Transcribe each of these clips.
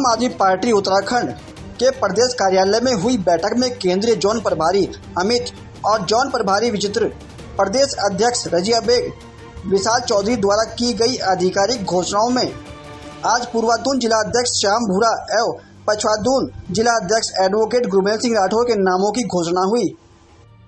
आम आदमी पार्टी उत्तराखंड के प्रदेश कार्यालय में हुई बैठक में केंद्रीय जोन प्रभारी अमित और जोन प्रभारी विचित्र, प्रदेश अध्यक्ष रजिया बेग, विशाल चौधरी द्वारा की गई आधिकारिक घोषणाओं में आज पूर्वाधून जिला अध्यक्ष श्याम भूरा एवं पछवाधून जिला अध्यक्ष एडवोकेट गुरमेल सिंह राठौर के नामों की घोषणा हुई।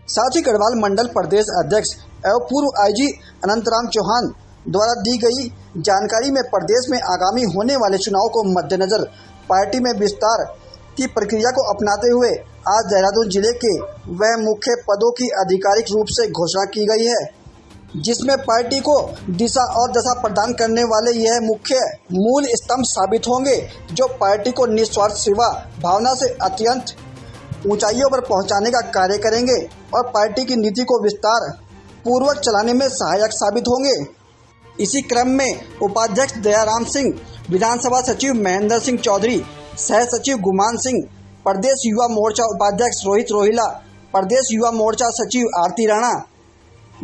साथ ही गढ़वाल मंडल प्रदेश अध्यक्ष एवं पूर्व आईजी अनंतराम चौहान द्वारा दी गई जानकारी में प्रदेश में आगामी होने वाले चुनाव को मद्देनजर पार्टी में विस्तार की प्रक्रिया को अपनाते हुए आज देहरादून जिले के वह मुख्य पदों की आधिकारिक रूप से घोषणा की गई है, जिसमें पार्टी को दिशा और दशा प्रदान करने वाले यह मुख्य मूल स्तंभ साबित होंगे, जो पार्टी को निस्वार्थ सेवा भावना से अत्यंत ऊंचाइयों पर पहुंचाने का कार्य करेंगे और पार्टी की नीति को विस्तार पूर्वक चलाने में सहायक साबित होंगे। इसी क्रम में उपाध्यक्ष दयाराम सिंह, विधानसभा सचिव महेंद्र सिंह चौधरी, सह सचिव गुमान सिंह, प्रदेश युवा मोर्चा उपाध्यक्ष रोहित रोहिला, प्रदेश युवा मोर्चा सचिव आरती राणा,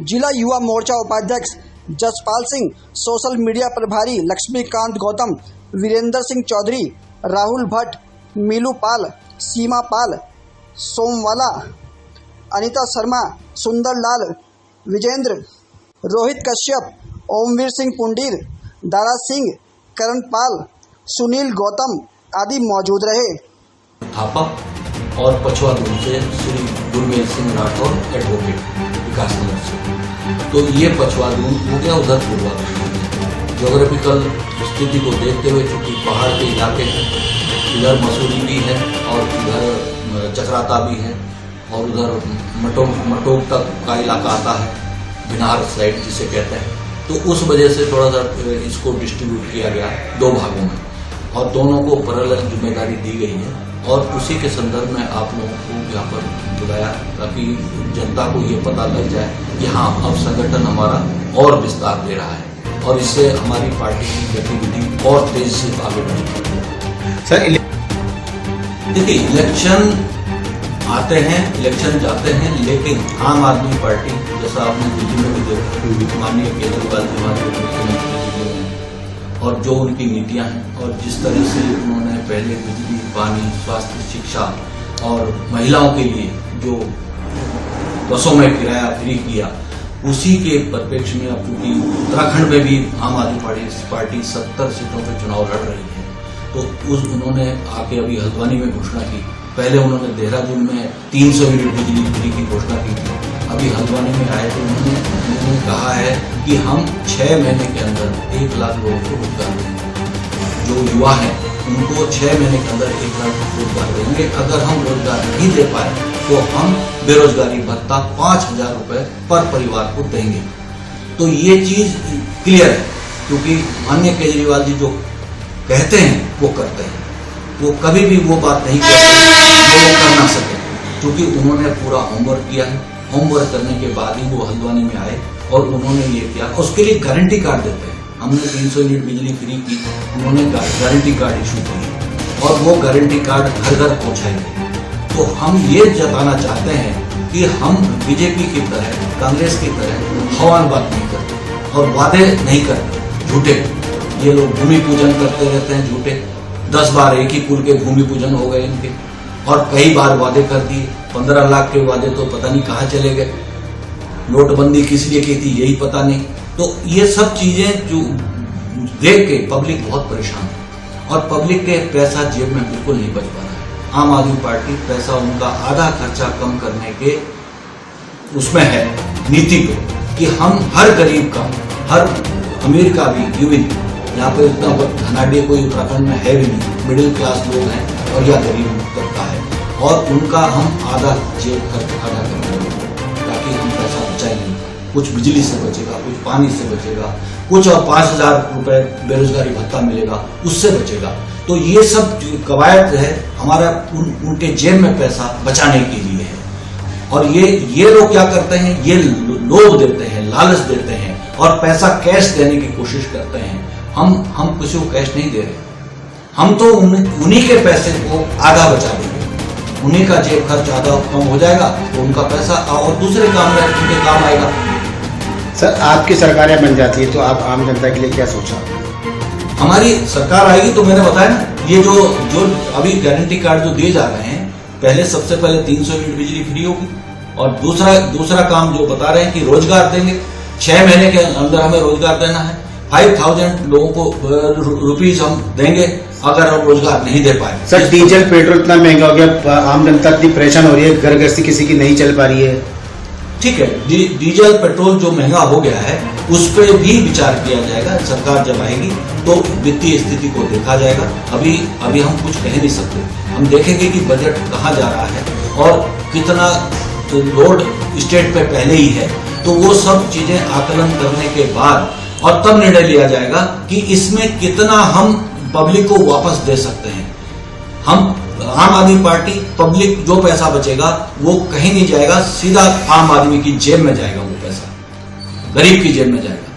जिला युवा मोर्चा उपाध्यक्ष जसपाल सिंह, सोशल मीडिया प्रभारी लक्ष्मीकांत गौतम, वीरेंद्र सिंह चौधरी, राहुल भट्ट, मीलू पाल, सीमा पाल, सोमवाला, अनिता शर्मा, सुंदर लाल, विजेंद्र, रोहित कश्यप, ओमवीर सिंह पुंडीर, दारा सिंह, करण पाल, सुनील गौतम आदि मौजूद रहे। थापक और पछवाधून से श्री गुरमेल सिंह राठौर एडवोकेट विकास नगर से। तो ये पछवाधून हो गया, उधर पूर्वाधून। ज्योग्राफिकल स्थिति को देखते हुए चूंकि पहाड़ के इलाके हैं, इधर मसूरी भी है और इधर चक्राता भी है और उधर मटोक तक का इलाका आता है, बिनार साइड जिसे कहते हैं। तो उस वजह से थोड़ा सा इसको डिस्ट्रीब्यूट किया गया दो भागों में और दोनों को पैरेलल जिम्मेदारी दी गई है और उसी के संदर्भ में आप लोगों को यहाँ पर बुलाया ताकि जनता को ये पता लग जाए कि हाँ, अब संगठन हमारा और विस्तार ले रहा है और इससे हमारी पार्टी की गतिविधि और तेजी से आगे बढ़ेगी। सर देखिए, इलेक्शन आते हैं, इलेक्शन जाते हैं, लेकिन आम आदमी पार्टी, जैसा आपने दिल्ली में भी देखा, माननीय केजरीवाल जी हमारे मुख्यमंत्री जी हैं और जो उनकी नीतियां हैं और जिस तरह से उन्होंने पहले बिजली, पानी, स्वास्थ्य, शिक्षा और महिलाओं के लिए जो बसों में किराया फ्री किया, उसी के परिप्रेक्ष्य में अब चूंकि उत्तराखंड में भी आम आदमी पार्टी 70 सीटों पर चुनाव लड़ रही है, तो उन्होंने आके अभी हल्द्वानी में घोषणा की। पहले उन्होंने देहरादून में 300 यूनिट बिजली फ्री की घोषणा की थी। अभी हल्द्वानी में आए तो उन्होंने कहा है कि हम 6 महीने के अंदर 1 लाख लोगों को रोजगार देंगे। जो युवा हैं उनको 6 महीने के अंदर 1 लाख रोजगार देंगे। अगर हम रोजगार नहीं दे पाए तो हम बेरोजगारी भत्ता 5,000 रुपए पर परिवार को देंगे। तो ये चीज क्लियर है, क्योंकि माननीय केजरीवाल जी जो कहते हैं वो करते हैं। वो कभी भी वो बात नहीं करते जो वो कर ना सके, क्योंकि उन्होंने पूरा होमवर्क किया है। होमवर्क करने के बाद ही वो हल्द्वानी में आए और उन्होंने ये किया। उसके लिए गारंटी कार्ड देते हैं। हमने 300 यूनिट बिजली फ्री की, उन्होंने गारंटी कार्ड इशू किए और वो गारंटी कार्ड घर घर पहुंचाएंगे। तो हम ये जताना चाहते हैं कि हम बीजेपी की तरह, कांग्रेस की तरह हवान बात नहीं करते और वादे नहीं करते झूठे। ये लोग भूमि पूजन करते रहते हैं झूठे। 10 बार एक ही पुल के भूमि पूजन हो गए इनके और कई बार वादे कर दिए। 15 लाख के वादे तो पता नहीं कहाँ चले गए। नोटबंदी किस लिए की थी यही पता नहीं। तो ये सब चीजें जो देख के पब्लिक बहुत परेशान है और पब्लिक के पैसा जेब में बिल्कुल नहीं बच पा रहा है। आम आदमी पार्टी पैसा उनका आधा खर्चा कम करने के उसमें है नीति पे कि हम हर गरीब का, हर अमीर का भी, इवन यहाँ पर इतना धनाढ़ कोई उत्तराखंड में है भी नहीं, मिडिल क्लास लोग हैं और या गरीब तबका है और उनका हम आधा जेब खर्च आधा करेंगे ताकि हम पैसा बचाएंगे। कुछ बिजली से बचेगा, कुछ पानी से बचेगा, कुछ और 5,000 रुपए बेरोजगारी भत्ता मिलेगा, उससे बचेगा। तो ये सब जो कवायद है हमारा उनके जेब में पैसा बचाने के लिए है। और ये लोग क्या करते हैं, ये लोभ देते हैं, लालच देते हैं और पैसा कैश देने की कोशिश करते हैं। हम किसी को कैश नहीं दे रहे, हम तो उन्हीं के पैसे को आधा बचा देंगे। उन्हीं का जेब खर्च आधा कम हो जाएगा तो उनका पैसा और दूसरे काम में उनके काम आएगा। सर, आपकी सरकारें बन जाती है तो आप आम जनता के लिए क्या सोचा? हमारी सरकार आएगी तो मैंने बताया ना, ये जो अभी गारंटी कार्ड जो दिए जा रहे हैं, पहले सबसे पहले 300 यूनिट बिजली फ्री होगी, और दूसरा काम जो बता रहे हैं कि रोजगार देंगे, 6 महीने के अंदर हमें रोजगार देना है, 5000 लोगों को रुपीज हम देंगे अगर हम रोजगार नहीं दे पाए। सर डीजल पेट्रोल इतना महंगा हो गया, आम जनता इतनी परेशान हो रही है, घर घर से किसी की नहीं चल पा रही है। ठीक है, डीजल पेट्रोल जो महंगा हो गया है उस पर भी विचार किया जाएगा। सरकार जब आएगी तो वित्तीय स्थिति को देखा जाएगा। अभी हम कुछ कह नहीं सकते। हम देखेंगे कि बजट कहाँ जा रहा है और कितना लोड स्टेट पे पहले ही है, तो वो सब चीजें आकलन करने के बाद और तब निर्णय लिया जाएगा कि इसमें कितना हम पब्लिक को वापस दे सकते हैं। हम आम आदमी पार्टी पब्लिक जो पैसा बचेगा वो कहीं नहीं जाएगा, सीधा आम आदमी की जेब में जाएगा, वो पैसा गरीब की जेब में जाएगा।